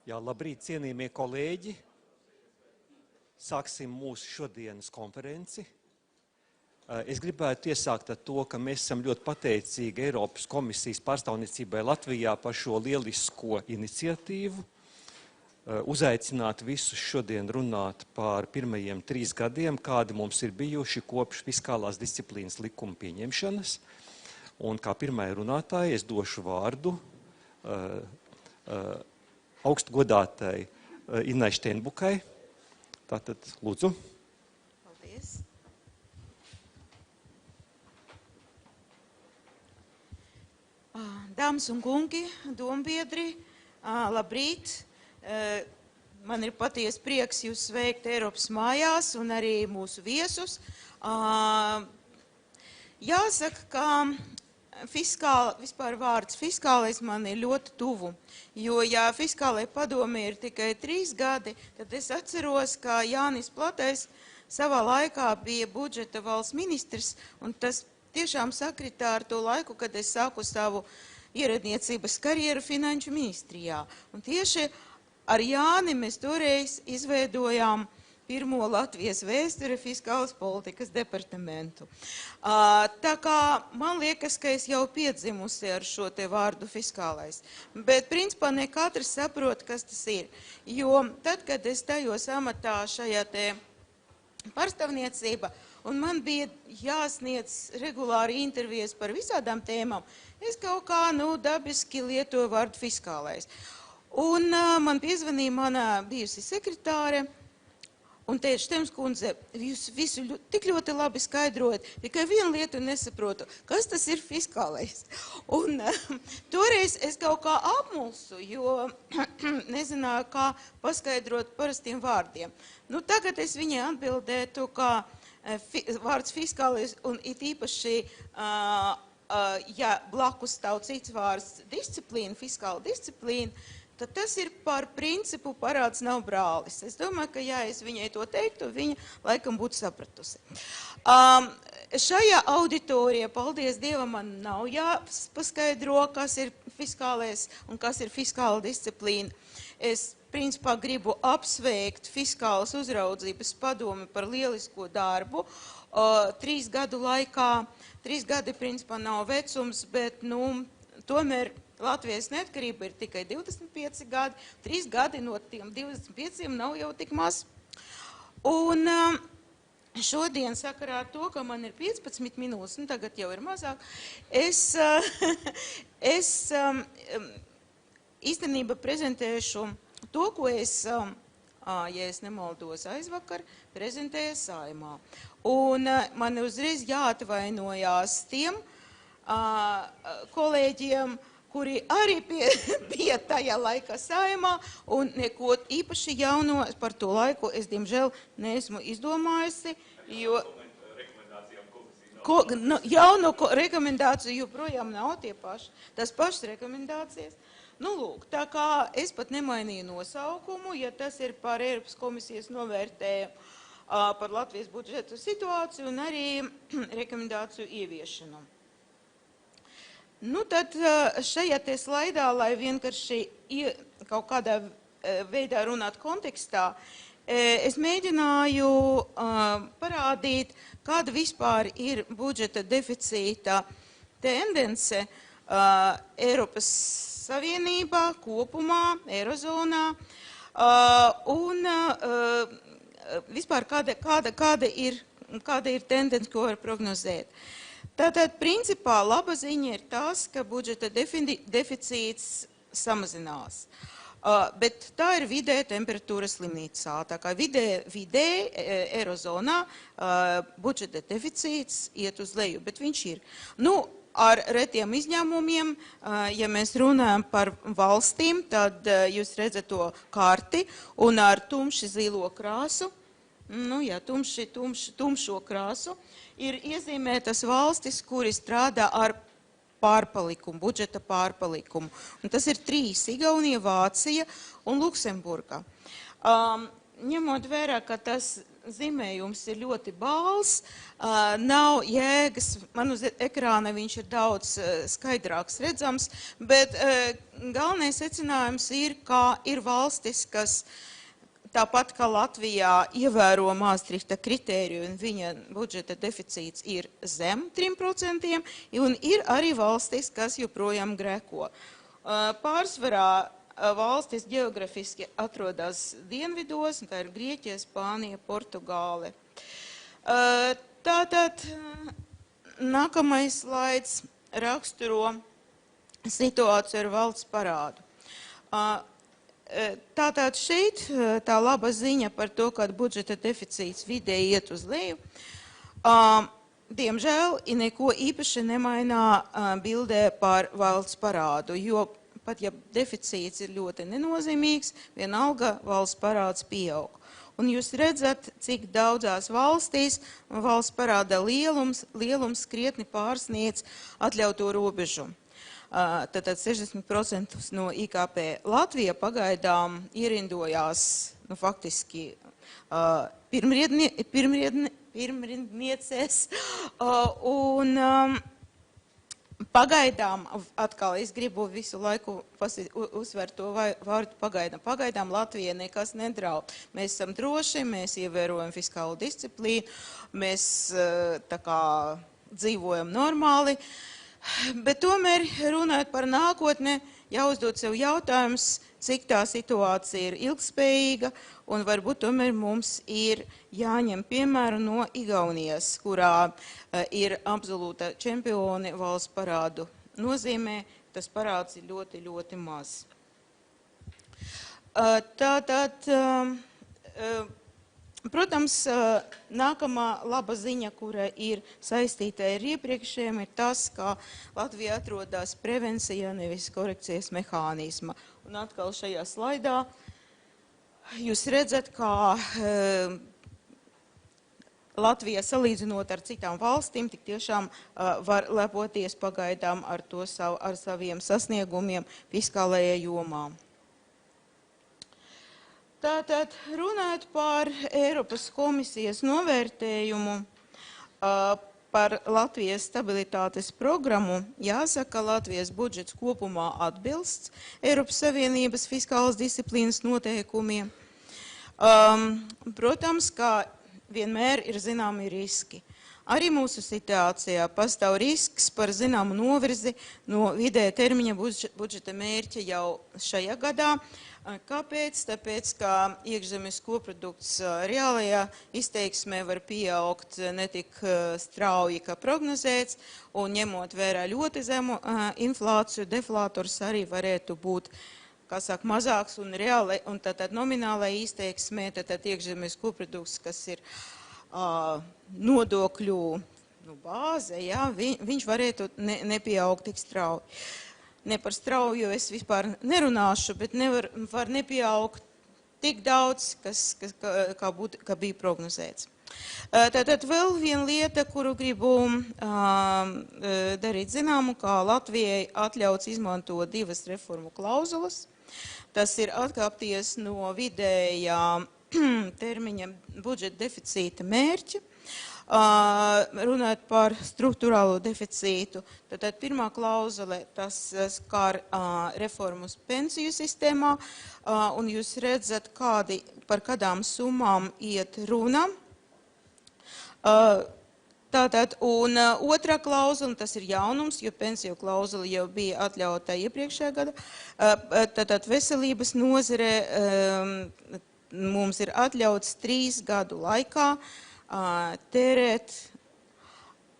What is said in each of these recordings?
Jā, labrīt, cienījamie kolēģi. Sāksim mūsu šodienas konferenci. Es gribētu iesākt ar to, ka mēs esam ļoti pateicīgi Eiropas komisijas pārstāvniecībai Latvijā par šo lielisko iniciatīvu. Uzaicināt visus šodien runāt par pirmajiem 3 gadiem, kādi mums ir bijuši kopš fiskālās disciplīnas likuma pieņemšanas. Un kā pirmai runātāji es došu vārdu augstgodātai Innai Steinbukai. Tātad, lūdzu. Paldies. Dāmas un kungi, dombiedri, labrīt. Man ir patiesi prieks jūs sveikt Eiropas mājās un arī mūsu viesus. Jāsaka, ka vispār vārds fiskālais man ir ļoti tuvu, jo, ja fiskālai padomē ir tikai 3 gadi, tad es atceros, ka Jānis Platais savā laikā bija budžeta valsts ministrs, un tas tiešām sakritā ar to laiku, kad es sāku savu ieradniecības karjeru finanšu ministrijā. Un tieši ar Jāni mēs toreiz izveidojām pirmo Latvijas vēsture fiskālas politikas departamentu. Tā kā man liekas, ka es jau piedzimusi ar šo te vārdu fiskālais. Bet principā ne katrs saprot, kas tas ir. Jo tad, kad es tajos amatā šajā te pārstāvniecība, un man bija jāsniedz regulāri intervijas par visādām tēmām, es kaut kā, dabiski lietoju vārdu fiskālais. Un man piezvanīja mana bijusi sekretāre, un teica, Štemskundze, jūs visu tik ļoti labi skaidrojat, tikai vienu lietu nesaprotu, kas tas ir fiskālais. Un toreiz es kaut kā apmulsu, jo nezināju, kā paskaidrot parastiem vārdiem. Tagad es viņai atbildētu, ka vārds fiskālais, un it īpaši, ja blakus stāv cits vārds disciplīna, fiskāla disciplīna, tad tas ir par principu parāds nav brālis. Es domāju, ka ja es viņai to teiktu, viņa laikam būtu sapratusi. Šajā auditorijā, paldies Dievam, man nav jāpaskaidro, kas ir fiskālais un kas ir fiskāla disciplīna. Es principā gribu apsveikt fiskālas uzraudzības padomi par lielisko darbu 3 gadu laikā. 3 gadi principā nav vecums, bet tomēr Latvijas neatkarība ir tikai 25 gadi, 3 gadi no tiem 25 nav jau tik maz. Un šodien sakarā ar to, ka man ir 15 minūtes, tagad jau ir mazāk, es īstenībā prezentēšu to, ko es, ja es nemaldos aizvakar, prezentēju Saeimā. Un man uzreiz jāatvainojās tiem kolēģiem, kuri arī bija tajā laikā Saeimā, un neko īpaši jauno par to laiku es, diemžēl, neesmu izdomājusi, jo jauno rekomendāciju joprojām nav tās pašas rekomendācijas. Lūk, tā kā es pat nemainīju nosaukumu, ja tas ir par Eiropas komisijas novērtējumu par Latvijas budžeta situāciju un arī rekomendāciju ieviešanu. Tad šajā te slaidā, lai vienkārši kaut kādā veidā runāt kontekstā, es mēģināju parādīt, kāda vispār ir budžeta deficīta tendence Eiropas Savienībā, kopumā, Eirozonā, un vispār kāda ir tendence, ko var prognozēt. Tātad, principā, laba ziņa ir tas, ka budžeta deficīts samazinās. Bet tā ir vidē temperatūras slimnīcā. Tā kā vidē Eirozonā budžeta deficīts iet uz leju, bet viņš ir. Ar retiem izņēmumiem, ja mēs runājam par valstīm, tad jūs redzat to karti un ar tumši zilo krāsu, tumšo krāsu, ir iezīmētas valstis, kuri strādā ar pārpalikumu, budžeta pārpalikumu. Un tas ir 3 – Igaunija, Vācija un Luksemburga. Ņemot vērā, ka tas zīmējums ir ļoti bāls, nav jēgas, man uz ekrāna viņš ir daudz skaidrāks redzams, bet galvenais secinājums ir, ka ir valstis, kas tāpat kā Latvijā ievēro Māstrihta kritēriju un viņa budžeta deficīts ir zem 3%, un ir arī valstis, kas joprojām grēko. Pārsvarā valstis geografiski atrodas dienvidos, kā ir Grieķija, Spānija, Portugāle. Tātad nākamais slaids raksturo situāciju ar valsts parādu. Tātad šeit tā laba ziņa par to, ka budžeta deficīts vidēji iet uz leju. Diemžēl neko īpaši nemainā bildē par valsts parādu, jo pat ja deficīts ir ļoti nenozīmīgs, vienalga valsts parāds pieaug. Un jūs redzat, cik daudzās valstīs valsts parāda lielums krietni pārsniedz atļauto robežu. Tātad 60% no IKP. Latvija pagaidām ierindojās, faktiski pirmrindniecēs, un pagaidām, atkal es gribu visu laiku uzsvērt to vārdu pagaidām. Pagaidām Latvijai nekas nedraud. Mēs esam droši, mēs ievērojam fiskālu disciplīnu, mēs tā kā dzīvojam normāli. Bet tomēr, runājot par nākotni, jāuzdod sev jautājums, cik tā situācija ir ilgspējīga, un varbūt tomēr mums ir jāņem piemēru no Igaunijas, kurā ir absolūta čempioni valsts parādu nozīmē, tas parāds ir ļoti, ļoti maz. Tātad, protams, nākamā laba ziņa, kura ir saistīta ar iepriekšējiem, ir tas, ka Latvija atrodas prevencijā, nevis korekcijas mehānisma. Un atkal šajā slaidā jūs redzat, kā Latvija salīdzinot ar citām valstīm, tik tiešām var lepoties pagaidām ar saviem sasniegumiem fiskālajā jomā. Tātad, runājot par Eiropas komisijas novērtējumu par Latvijas stabilitātes programmu, jāsaka, Latvijas budžets kopumā atbilst Eiropas Savienības fiskālas disciplīnas noteikumiem. Protams, ka vienmēr ir zināmi riski. Arī mūsu situācijā pastāv risks par zināmu novirzi no vidēja termiņa budžeta mērķa jau šajā gadā. Kāpēc? Tāpēc, ka iekšzemes koprodukts reālajā izteiksmē var pieaugt netik strauji, kā prognozēts, un ņemot vērā ļoti zemu inflāciju, deflators arī varētu būt, kā saka, mazāks un reāli, un tātad nominālai izteiksmē, tātad iekšzemes koprodukts, kas ir nodokļu bāze, ja, viņš varētu nepieaugt tik strauji. Ne par strauju es vispār nerunāšu, bet var nepieaugt tik daudz, kā bija prognozēts. Tātad vēl viena lieta, kuru gribu darīt zināmu, kā Latvijai atļauts izmantot divas reformu klauzulas. Tas ir atkāpties no vidējā termiņa budžeta deficīta mērķa. Runājot par struktūrālo deficītu, tad pirmā klauzule, tas skar reformas pensiju sistēmā, un jūs redzat, par kādām summām iet runa. Tātad, un otrā klauzula, tas ir jaunums, jo pensiju klauzula jau bija atļauta iepriekšējā gada. Tātad veselības nozare mums ir atļauts 3 gadu laikā tērēt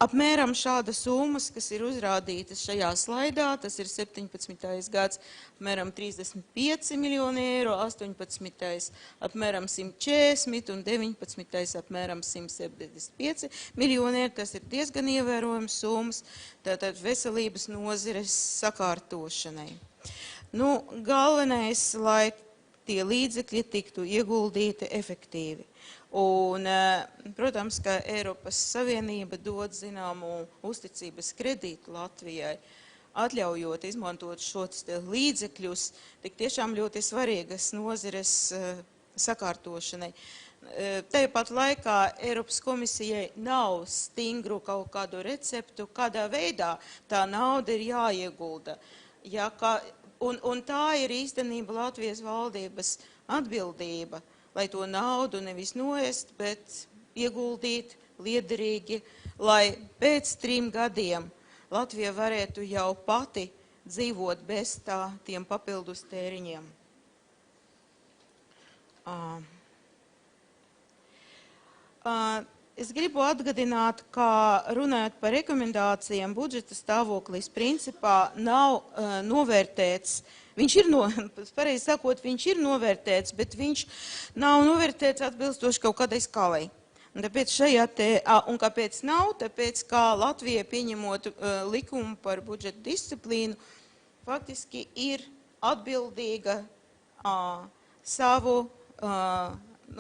apmēram šādas summas, kas ir uzrādītas šajā slaidā. Tas ir 17. gads apmēram 35 miljoni eiro, 18. apmēram 140 un 19. apmēram 175 miljoni eiro. Tas ir diezgan ievērojams summas, tātad veselības nozares sakārtošanai. Galvenais, lai tie līdzekļi tiktu ieguldīti efektīvi. Un, protams, ka Eiropas Savienība dod zināmu uzticības kredītu Latvijai, atļaujot izmantot šos līdzekļus, tik tiešām ļoti svarīgas nozares sakārtošanai. Tāpat laikā Eiropas komisijai nav stingru kaut kādu receptu, kādā veidā tā nauda ir jāiegulda. Ja, un tā ir īstenība Latvijas valdības atbildība, lai to naudu nevis noest, bet ieguldīt liederīgi, lai pēc 3 gadiem Latvija varētu jau pati dzīvot bez tiem papildus tēriņiem. Es gribu atgādināt, ka runājot par rekomendācijām, budžeta stāvoklis principā nav novērtēts. Viņš ir, pareizi sakot, viņš ir novērtēts, bet viņš nav novērtēts atbilstoši kaut kādai skalai. Un tāpēc un kāpēc nav? Tāpēc, kā Latvija pieņemot likumu par budžeta disciplīnu, faktiski ir atbildīga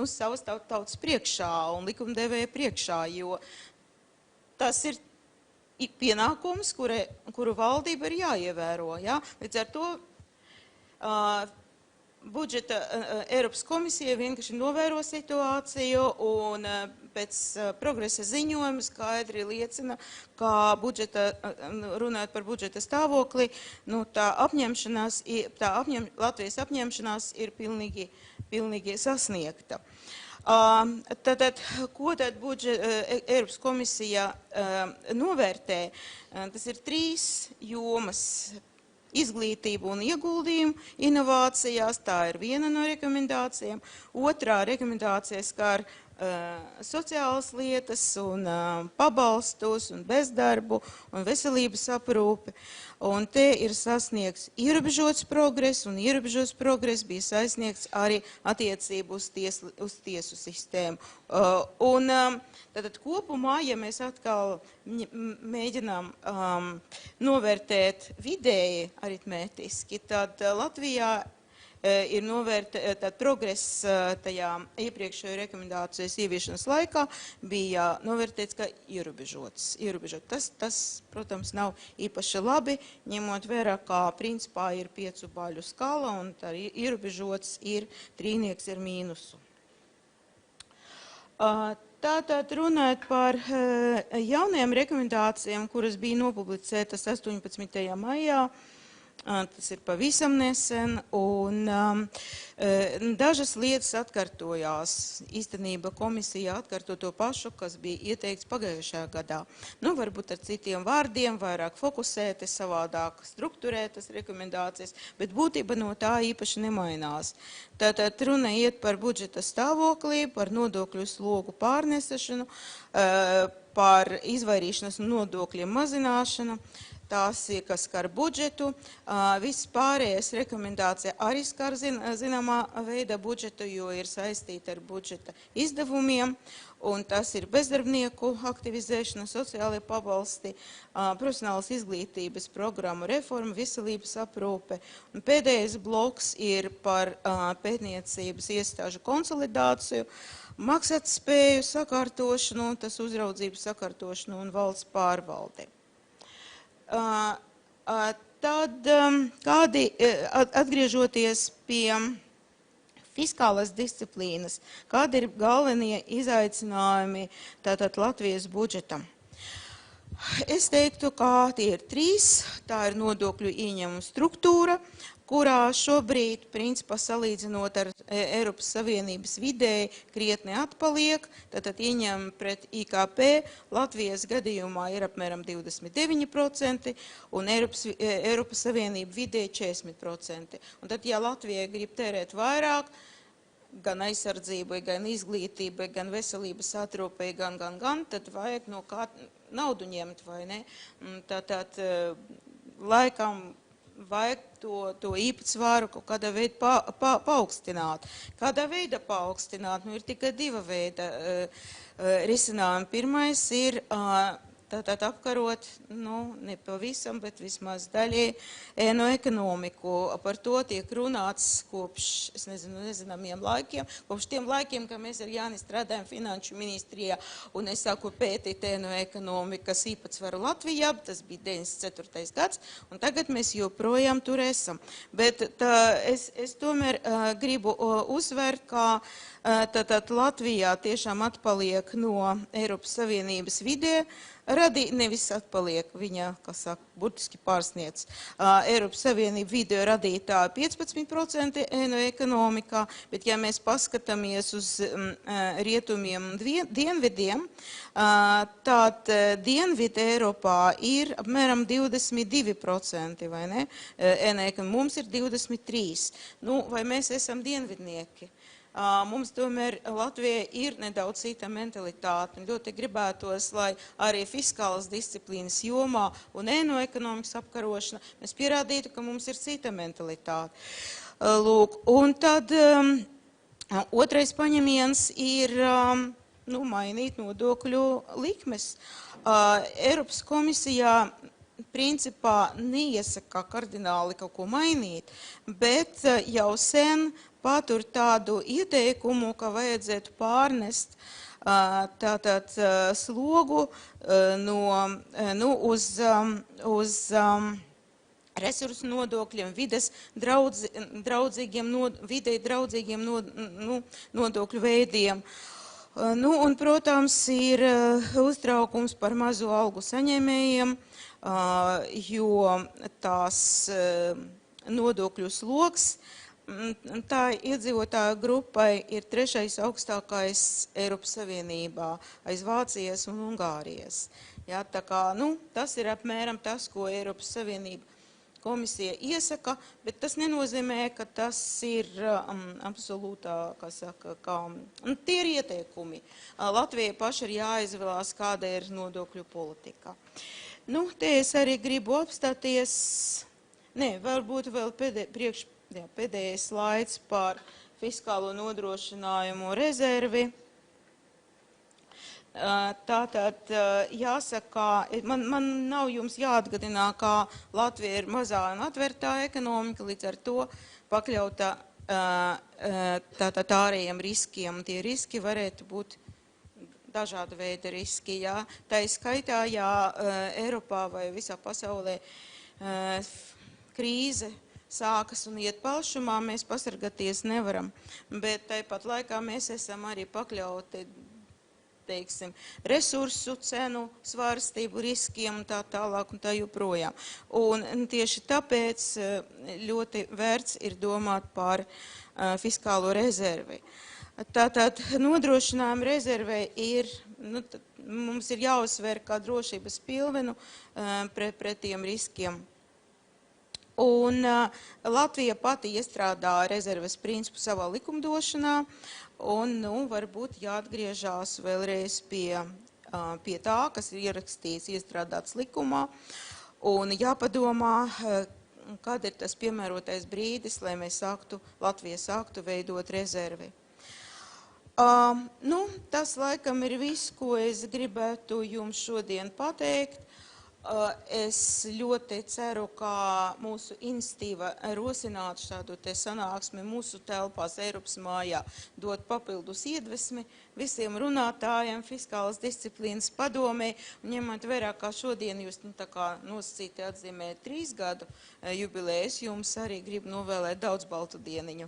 savas tautas priekšā un likumdevēja priekšā, jo tas ir pienākums, kuru valdība ir jāievēro. Ja? Līdz ar to Eiropas komisija vienkārši novēro situāciju un pēc progresa ziņojuma skaidri liecina, ka runājot par budžeta stāvokli, Latvijas apņemšanās ir pilnīgi sasniegta. Tātad, ko tad Eiropas komisija novērtē? Tas ir 3 jomas. Izglītību un ieguldījumu inovācijās, tā ir viena no rekomendācijām. Otrā rekomendācija skar sociālas lietas un pabalstus un bezdarbu un veselības aprūpi. Un te ir sasniegts ierobežots progress, un ierobežots progress bija sasniegts arī attiecību uz tiesu sistēmu. Tātad kopumā, ja mēs atkal mēģinām novērtēt vidēji aritmētiski, tad Latvijā ir progress tajā iepriekšējo rekomendācijas ieviešanas laikā bija novērtēts kā ierobežots. Tas, protams, nav īpaši labi, ņemot vērā, kā principā ir 5 baļu skala un tā ierobežots ir trīnieks ar mīnusu. Tātad runājot par jaunajām rekomendācijām, kuras bija nopublicētas 18. maijā, tas ir pavisam nesen, un dažas lietas atkārtojās. Īstenībā komisija atkārto to pašu, kas bija ieteikts pagājušajā gadā. Varbūt ar citiem vārdiem, vairāk fokusēti, savādāk strukturētas rekomendācijas, bet būtība no tā īpaši nemainās. Tātad runa iet par budžeta stāvoklī, par nodokļu slogu pārnesešanu, par izvairīšanas no nodokļiem mazināšanu. Tās ir, kas skar budžetu. Viss pārējais rekomendācija arī skar zināmā veida budžetu, jo ir saistīta ar budžeta izdevumiem. Un tas ir bezdarbnieku aktivizēšana, sociālai pabalsti, profesionālas izglītības programmu reforma, veselības aprūpe. Un pēdējais bloks ir par pētniecības iestāžu konsolidāciju, maksātspēju sakārtošanu, tas uzraudzības sakārtošanu un valsts pārvaldi. Tad, atgriežoties pie fiskālās disciplīnas, kādi ir galvenie izaicinājumi tātad Latvijas budžetam? Es teiktu, ka tie ir 3. Tā ir nodokļu ieņēmuma struktūra, kurā šobrīd, principā salīdzinot ar Eiropas Savienības vidēji, krietni atpaliek. Tātad ieņēmumi pret IKP Latvijas gadījumā ir apmēram 29%, un Eiropas Savienība vidēji 40%. Un tad, ja Latvija grib tērēt vairāk, gan aizsardzībai, gan izglītībai, gan veselības aprūpei, gan, tad vajag no kā naudu ņemt, vai ne? Tātad laikam vajag to īpatsvaru kaut kādā veidā paaugstināt. Kādā veidā paaugstināt? Ir tikai 2 veida risinājumi. Pirmais ir tātad apkarot, ne pavisam, bet vismaz daļai ēnu ekonomiku. Par to tiek runāts kopš, nezināmiem laikiem, kopš tiem laikiem, kad mēs ar Jāni strādājam Finanšu ministrijā, un es sāku pētīt ēnu ekonomikas īpatsvaru Latvijā, tas bija 94. gads, un tagad mēs joprojām tur esam. Bet es tomēr gribu uzsvērt, ka Tātad Latvijā tiešām atpaliek no Eiropas Savienības vidē, nevis atpaliek, viņa, kas saka, burtiski pārsniedz Eiropas Savienību video radītāju 15% no ekonomikā, bet ja mēs paskatāmies uz rietumiem dienvidiem, tad dienvidu Eiropā ir apmēram 22%, vai ne? Mums ir 23%. Nu, vai mēs esam dienvidnieki? Mums tomēr Latvijai ir nedaudz cita mentalitāte. Ļoti gribētos, lai arī fiskālas disciplīnas jomā un ekonomikas apkarošana mēs pierādītu, ka mums ir cita mentalitāte. Lūk, un tad otrais paņemiens ir mainīt nodokļu likmes. Eiropas komisijā principā neiesaka kardināli kaut ko mainīt, bet jau sen patur tādu ieteikumu, ka vajadzētu pārnest tātad slogu uz resursu nodokļiem, videi draudzīgiem nodokļu veidiem. Un, protams, ir uztraukums par mazo algu saņēmējiem, jo tās nodokļu sloks tā iedzīvotāju grupai ir trešais augstākais Eiropas Savienībā, aiz Vācijas un Ungārijas. Jā, tā kā, tas ir apmēram tas, ko Eiropas Savienība komisija iesaka, bet tas nenozīmē, ka tas ir absolūtā, tie ir ieteikumi. Latvijai paši ir jāizvēlās, kāda ir nodokļu politika. Te es arī gribu apstāties, varbūt vēl pēdējais slaids par fiskālo nodrošinājumu rezervi. Tātad jāsaka, man nav jums jāatgadinā, kā Latvija ir mazā un atvērtā ekonomika, līdz ar to pakļauta tātad ārējiem riskiem. Tie riski varētu būt dažāda veida riski. Jā. Tā ir skaitā, ja Eiropā vai visā pasaulē krīze sākas un iet palšumā, mēs pasargāties nevaram. Bet tāpat laikā mēs esam arī pakļauti, teiksim, resursu cenu svārstību riskiem un tā tālāk un tā joprojām. Un tieši tāpēc ļoti vērts ir domāt par fiskālo rezervi. Tātad nodrošinājuma rezervei ir, mums ir jāuzsver kā drošības pilvenu pret tiem riskiem. Un Latvija pati iestrādā rezerves principu savā likumdošanā, un varbūt jāatgriežās vēlreiz pie tā, kas ir ierakstīts, iestrādāts likumā, un jāpadomā, kad ir tas piemērotais brīdis, lai mēs Latvija sāktu veidot rezervi. Tas laikam ir viss, ko es gribētu jums šodien pateikt. Es ļoti ceru, ka mūsu iniciatīva rosināt šādu te sanāksmi mūsu telpās Eiropas mājā dot papildus iedvesmi visiem runātājiem, fiskālas disciplīnas padomē, un ņemot vērā, kā šodien jūs nosacīti atzīmē 3 gadu jubilejas, jums arī gribu novēlēt daudz baltu dieniņu.